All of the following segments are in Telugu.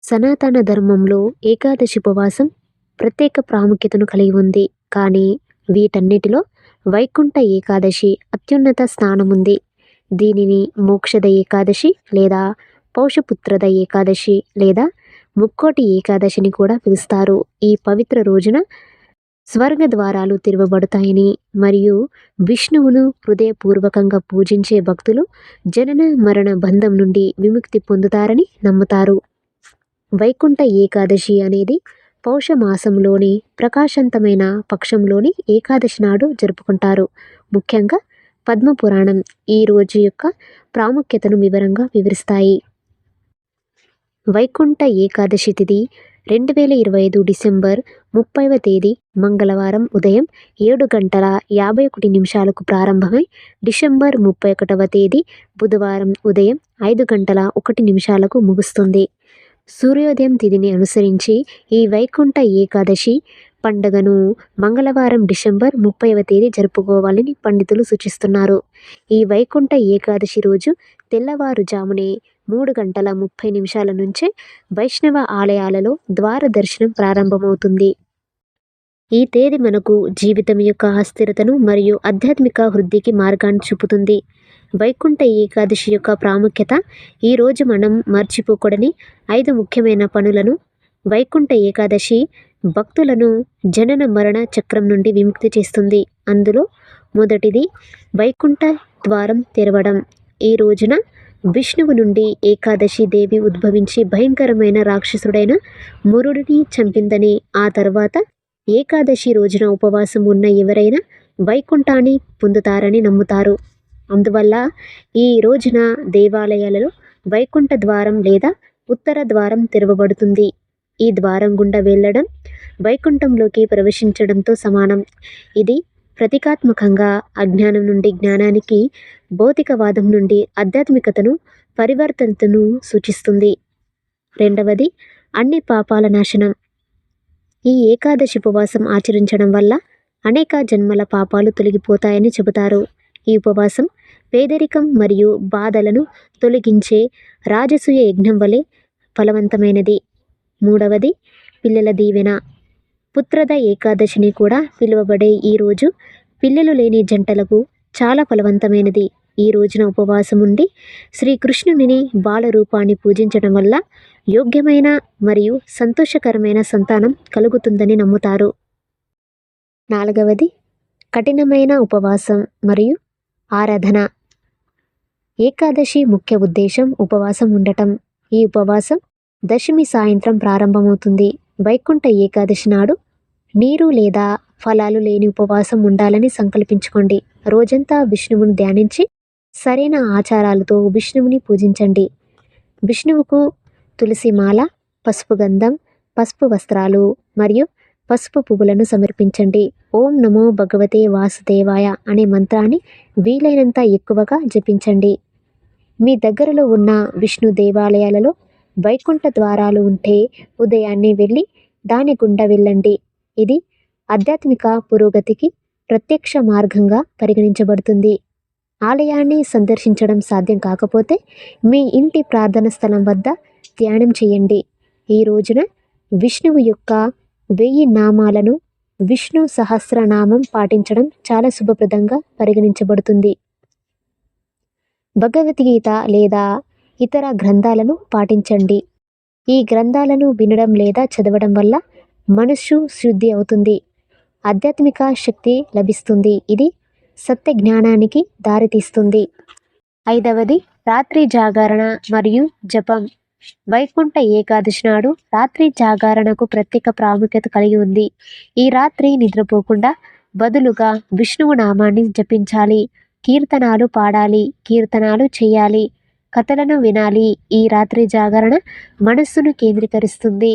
సనాతన ధర్మంలో ఏకాదశి ఉపవాసం ప్రత్యేక ప్రాముఖ్యతను కలిగి ఉంది. కానీ వీటన్నిటిలో వైకుంఠ ఏకాదశి అత్యున్నత స్థానముంది. దీనిని మోక్షద ఏకాదశి లేదా పౌషపుత్ರದ ఏకాదశి లేదా ముక్కోటి ఏకాదశిని కూడా పిలుస్తారు. ఈ పవిత్ర రోజున స్వర్గ ద్వారాలు తెరవబడతాయని మరియు విష్ణువును హృదయపూర్వకంగా పూజించే భక్తులు జనన మరణ బంధం నుండి విముక్తి పొందుతారని నమ్ముతారు. వైకుంఠ ఏకాదశి అనేది పౌషమాసంలోని ప్రకాశవంతమైన పక్షంలోని ఏకాదశి నాడు జరుపుకుంటారు. ముఖ్యంగా పద్మపురాణం ఈ రోజు యొక్క ప్రాముఖ్యతను వివరంగా వివరిస్తాయి. వైకుంఠ ఏకాదశి తిథి 2025 డిసెంబర్ 30వ తేదీ మంగళవారం ఉదయం 7:51 ప్రారంభమై డిసెంబర్ 31వ తేదీ బుధవారం ఉదయం 5:01 ముగుస్తుంది. సూర్యోదయం తిథిని అనుసరించి ఈ వైకుంఠ ఏకాదశి పండుగను మంగళవారం డిసెంబర్ 30వ తేదీ జరుపుకోవాలని పండితులు సూచిస్తున్నారు. ఈ వైకుంఠ ఏకాదశి రోజు తెల్లవారుజామునే 3:30 నుంచే వైష్ణవ ఆలయాలలో ద్వార దర్శనం ప్రారంభమవుతుంది. ఈ తేదీ మనకు జీవితం యొక్క అస్థిరతను మరియు ఆధ్యాత్మిక వృద్ధికి మార్గాన్ని చూపుతుంది. వైకుంఠ ఏకాదశి యొక్క ప్రాముఖ్యత. ఈరోజు మనం మర్చిపోకూడని 5 ముఖ్యమైన పనులను. వైకుంఠ ఏకాదశి భక్తులను జనన మరణ చక్రం నుండి విముక్తి చేస్తుంది. అందులో మొదటిది వైకుంఠ ద్వారం తెరవడం. ఈ రోజున విష్ణువు నుండి ఏకాదశి దేవి ఉద్భవించి భయంకరమైన రాక్షసుడైన మురుడిని చంపిందని, ఆ తర్వాత ఏకాదశి రోజున ఉపవాసం ఉన్న ఎవరైనా వైకుంఠాన్ని పొందుతారని నమ్ముతారు. అందువల్ల ఈ రోజున దేవాలయాలలో వైకుంఠ ద్వారం లేదా ఉత్తర ద్వారం తెరవబడుతుంది. ఈ ద్వారం గుండా వెళ్ళడం వైకుంఠంలోకి ప్రవేశించడంతో సమానం. ఇది ప్రతీకాత్మకంగా అజ్ఞానం నుండి జ్ఞానానికి, భౌతికవాదం నుండి ఆధ్యాత్మికతను, పరివర్తనను సూచిస్తుంది. రెండవది అన్ని పాపాల నాశనం. ఈ ఏకాదశి ఉపవాసం ఆచరించడం వల్ల అనేక జన్మల పాపాలు తొలగిపోతాయని చెబుతారు. ఈ ఉపవాసం పేదరికం మరియు బాధలను తొలగించే రాజసూయ యజ్ఞం వలె ఫలవంతమైనది. మూడవది పిల్లల దీవెన. పుత్రద ఏకాదశిని కూడా పిలువబడే ఈ రోజు పిల్లలు లేని జంటలకు చాలా ఫలవంతమైనది. ఈ రోజున ఉపవాసం ఉండి శ్రీకృష్ణుని బాలరూపాన్ని పూజించడం వల్ల యోగ్యమైన మరియు సంతోషకరమైన సంతానం కలుగుతుందని నమ్ముతారు. నాలుగవది కఠినమైన ఉపవాసం మరియు ఆరాధన. ఏకాదశి ముఖ్య ఉద్దేశం ఉపవాసం ఉండటం. ఈ ఉపవాసం దశమి సాయంత్రం ప్రారంభమవుతుంది. వైకుంఠ ఏకాదశి నాడు నీరు లేదా ఫలాలు లేని ఉపవాసం ఉండాలని సంకల్పించుకోండి. రోజంతా విష్ణువుని ధ్యానించి సరైన ఆచారాలతో విష్ణువుని పూజించండి. విష్ణువుకు తులసి మాల, పసుపు గంధం, పసుపు వస్త్రాలు మరియు పసుపు పువ్వులను సమర్పించండి. ఓం నమో భగవతే వాసుదేవాయ అనే మంత్రాన్ని వీలైనంత ఎక్కువగా జపించండి. మీ దగ్గరలో ఉన్న విష్ణు దేవాలయాలలో వైకుంఠ ద్వారాలు ఉంటే ఉదయాన్నే వెళ్ళి దాని గుండా వెళ్ళండి. ఇది ఆధ్యాత్మిక పురోగతికి ప్రత్యక్ష మార్గంగా పరిగణించబడుతుంది. ఆలయాన్ని సందర్శించడం సాధ్యం కాకపోతే మీ ఇంటి ప్రార్థన స్థలం వద్ద ధ్యానం చేయండి. ఈ రోజున విష్ణువు యొక్క 1000 నామాలను, విష్ణు సహస్రనామం పాటించడం చాలా శుభప్రదంగా పరిగణించబడుతుంది. భగవద్గీత లేదా ఇతర గ్రంథాలను పాటించండి. ఈ గ్రంథాలను వినడం లేదా చదవడం వల్ల మనస్సు శుద్ధి అవుతుంది, ఆధ్యాత్మిక శక్తి లభిస్తుంది. ఇది సత్య జ్ఞానానికి దారితీస్తుంది. ఐదవది రాత్రి జాగరణ మరియు జపం. వైకుంఠ ఏకాదశి నాడు రాత్రి జాగరణకు ప్రత్యేక ప్రాముఖ్యత కలిగి ఉంది. ఈ రాత్రి నిద్రపోకుండా బదులుగా విష్ణువు నామాన్ని జపించాలి, కీర్తనాలు పాడాలి, కీర్తనాలు చేయాలి, కథలను వినాలి. ఈ రాత్రి జాగరణ మనస్సును కేంద్రీకరిస్తుంది,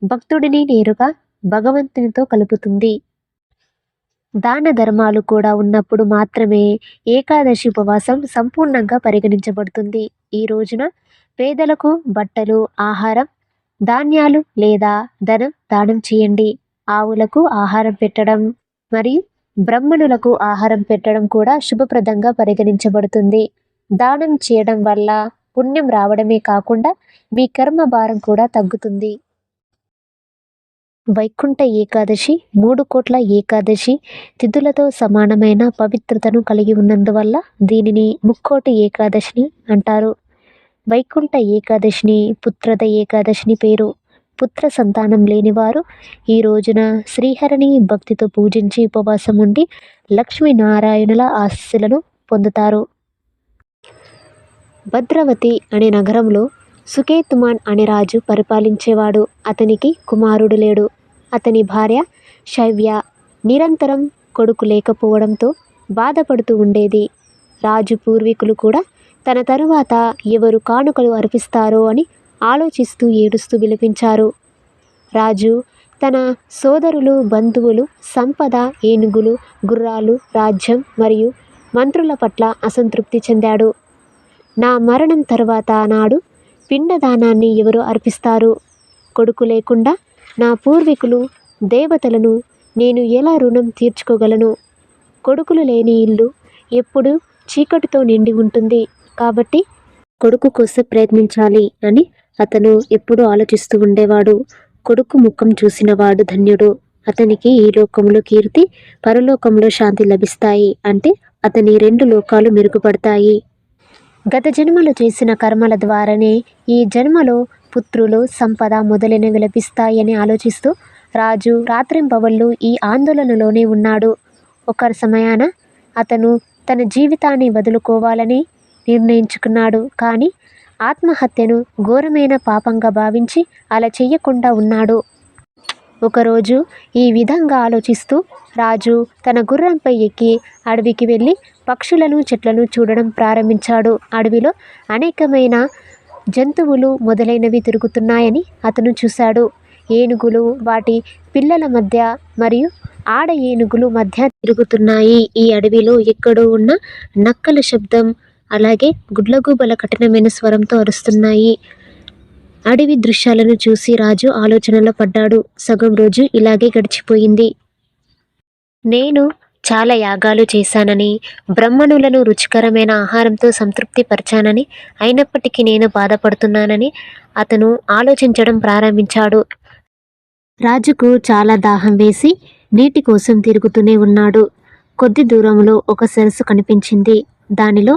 భక్తుడిని నేరుగా భగవంతునితో కలుపుతుంది. దాన ధర్మాలు కూడా ఉన్నప్పుడు మాత్రమే ఏకాదశి ఉపవాసం సంపూర్ణంగా పరిగణించబడుతుంది. ఈ రోజున పేదలకు బట్టలు, ఆహారం, ధాన్యాలు లేదా ధనం దానం చేయండి. ఆవులకు ఆహారం పెట్టడం మరియు బ్రాహ్మణులకు ఆహారం పెట్టడం కూడా శుభప్రదంగా పరిగణించబడుతుంది. దానం చేయడం వల్ల పుణ్యం రావడమే కాకుండా మీ కర్మ భారం కూడా తగ్గుతుంది. వైకుంఠ ఏకాదశి 3 కోట్ల ఏకాదశి తిథులతో సమానమైన పవిత్రతను కలిగి ఉన్నందువల్ల దీనిని ముక్కోటి ఏకాదశిని అంటారు. వైకుంఠ ఏకాదశిని పుత్రద ఏకాదశిని పేరు. పుత్ర సంతానం లేనివారు ఈ రోజున శ్రీహరిని భక్తితో పూజించి ఉపవాసం ఉండి లక్ష్మీనారాయణుల ఆశీస్సులను పొందుతారు. భద్రవతి అనే నగరంలో సుకేతుమాన్ అనే రాజు పరిపాలించేవాడు. అతనికి కుమారుడు లేడు. అతని భార్య శైవ్య నిరంతరం కొడుకు లేకపోవడంతో బాధపడుతూ ఉండేది. రాజు పూర్వీకులు కూడా తన తరువాత ఎవరు కానుకలు అర్పిస్తారో అని ఆలోచిస్తూ ఏడుస్తూ విలపించారు. రాజు తన సోదరులు, బంధువులు, సంపద, ఏనుగులు, గుర్రాలు, రాజ్యం మరియు మంత్రుల పట్ల అసంతృప్తి చెందాడు. నా మరణం తర్వాత నాడు పిండదానాన్ని ఎవరు అర్పిస్తారు? కొడుకు లేకుండా నా పూర్వీకులు దేవతలను నేను ఎలా రుణం తీర్చుకోగలను? కొడుకులు లేని ఇల్లు ఎప్పుడు చీకటితో నిండి ఉంటుంది. కాబట్టి కొడుకు కోసం ప్రయత్నించాలి అని అతను ఎప్పుడూ ఆలోచిస్తూ ఉండేవాడు. కొడుకు ముఖం చూసినవాడు ధన్యుడు. అతనికి ఈ లోకంలో కీర్తి, పరలోకంలో శాంతి లభిస్తాయి. అంటే అతని 2 లోకాలు మెరుగుపడతాయి. గత జన్మలో చేసిన కర్మల ద్వారానే ఈ జన్మలో పుత్రులు, సంపద మొదలైనవి లభిస్తాయని ఆలోచిస్తూ రాజు రాత్రింపవళ్ళు ఈ ఆందోళనలోనే ఉన్నాడు. ఒక సమయాన అతను తన జీవితాన్ని వదులుకోవాలని నిర్ణయించుకున్నాడు. కానీ ఆత్మహత్యను ఘోరమైన పాపంగా భావించి అలా చెయ్యకుండా ఉన్నాడు. ఒకరోజు ఈ విధంగా ఆలోచిస్తూ రాజు తన గుర్రంపై ఎక్కి అడవికి వెళ్ళి పక్షులను, చెట్లను చూడడం ప్రారంభించాడు. అడవిలో అనేకమైన జంతువులు మొదలైనవి తిరుగుతున్నాయని అతను చూశాడు. ఏనుగులు వాటి పిల్లల మధ్య మరియు ఆడ ఏనుగులు మధ్య తిరుగుతున్నాయి. ఈ అడవిలో ఎక్కడో ఉన్న నక్కల శబ్దం, అలాగే గుడ్లగూబల కఠినమైన స్వరంతో అరుస్తున్నాయి. అడవి దృశ్యాలను చూసి రాజు ఆలోచనలో పడ్డాడు. సగం రోజు ఇలాగే గడిచిపోయింది. నేను చాలా యాగాలు చేశానని, బ్రాహ్మణులను రుచికరమైన ఆహారంతో సంతృప్తి పరిచానని, అయినప్పటికీ నేను బాధపడుతున్నానని అతను ఆలోచించడం ప్రారంభించాడు. రాజుకు చాలా దాహం వేసి నీటి కోసం తిరుగుతూనే ఉన్నాడు. కొద్ది దూరంలో ఒక సరస్సు కనిపించింది. దానిలో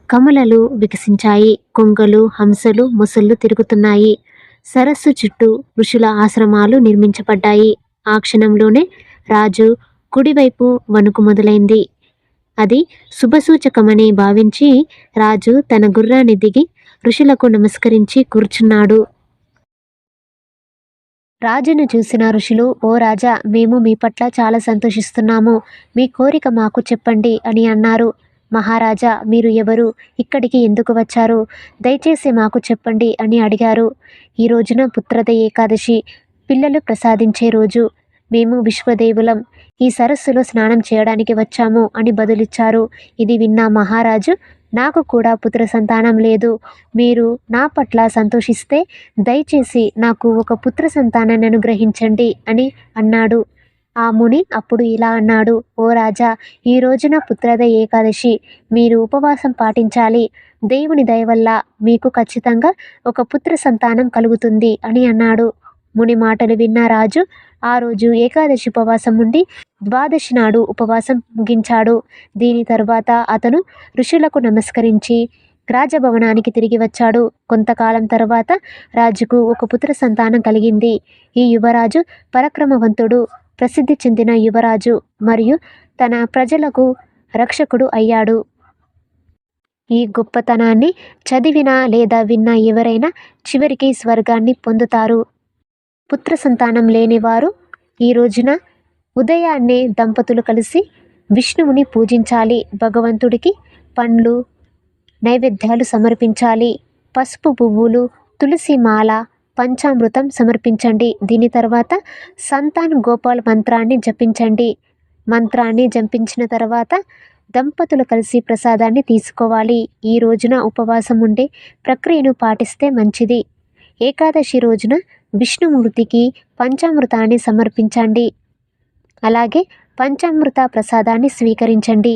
కమలలు వికసించాయి. కొంగలు, హంసలు, మొసళ్ళు తిరుగుతున్నాయి. సరస్సు చుట్టూ ఋషుల ఆశ్రమాలు నిర్మించబడ్డాయి. ఆ క్షణంలోనే రాజు కుడివైపు వణుకు మొదలైంది. అది శుభసూచకమని భావించి రాజు తన గుర్రాన్ని దిగి ఋషులకు నమస్కరించి కూర్చున్నాడు. రాజును చూసిన ఋషులు, ఓ రాజా, మేము మీ పట్ల చాలా సంతోషిస్తున్నాము. మీ కోరిక మాకు చెప్పండి అని అన్నారు. మహారాజా, మీరు ఎవరు? ఇక్కడికి ఎందుకు వచ్చారు? దయచేసి మాకు చెప్పండి అని అడిగారు. ఈ రోజున పుత్రద ఏకాదశి, పిల్లలు ప్రసాదించే రోజు. మేము విశ్వదేవులం. ఈ సరస్సులో స్నానం చేయడానికి వచ్చాము అని బదులిచ్చారు. ఇది విన్న మహారాజు, నాకు కూడా పుత్ర సంతానం లేదు. మీరు నా పట్ల సంతోషిస్తే దయచేసి నాకు ఒక పుత్ర సంతానాన్ని అనుగ్రహించండి అని అన్నాడు. ఆ ముని అప్పుడు ఇలా అన్నాడు, ఓ రాజా, ఈ రోజున పుత్రద ఏకాదశి, మీరు ఉపవాసం పాటించాలి. దేవుని దయ వల్ల మీకు ఖచ్చితంగా ఒక పుత్ర సంతానం కలుగుతుంది అని అన్నాడు. ముని మాటలు విన్న రాజు ఆ రోజు ఏకాదశి ఉపవాసం ఉండి ద్వాదశి నాడు ఉపవాసం ముగించాడు. దీని తర్వాత అతను ఋషులకు నమస్కరించి రాజభవనానికి తిరిగి వచ్చాడు. కొంతకాలం తర్వాత రాజుకు ఒక పుత్ర సంతానం కలిగింది. ఈ యువరాజు పరాక్రమవంతుడు, ప్రసిద్ధి చెందిన యువరాజు మరియు తన ప్రజలకు రక్షకుడు అయ్యాడు. ఈ గొప్పతనాన్ని చదివిన లేదా విన్న ఎవరైనా చివరికి స్వర్గాన్ని పొందుతారు. పుత్ర సంతానం లేనివారు ఈ రోజున ఉదయాన్నే దంపతులు కలిసి విష్ణువుని పూజించాలి. భగవంతుడికి పండ్లు, నైవేద్యాలు సమర్పించాలి. పసుపు పువ్వులు, తులసి మాల, పంచామృతం సమర్పించండి. దీని తర్వాత సంతాన్ గోపాల్ మంత్రాన్ని జపించండి. మంత్రాన్ని జపించిన తర్వాత దంపతులు కలిసి ప్రసాదాన్ని తీసుకోవాలి. ఈ రోజున ఉపవాసం ఉండే ప్రక్రియను పాటిస్తే మంచిది. ఏకాదశి రోజున విష్ణుమూర్తికి పంచామృతాన్ని సమర్పించండి. అలాగే పంచామృత ప్రసాదాన్ని స్వీకరించండి.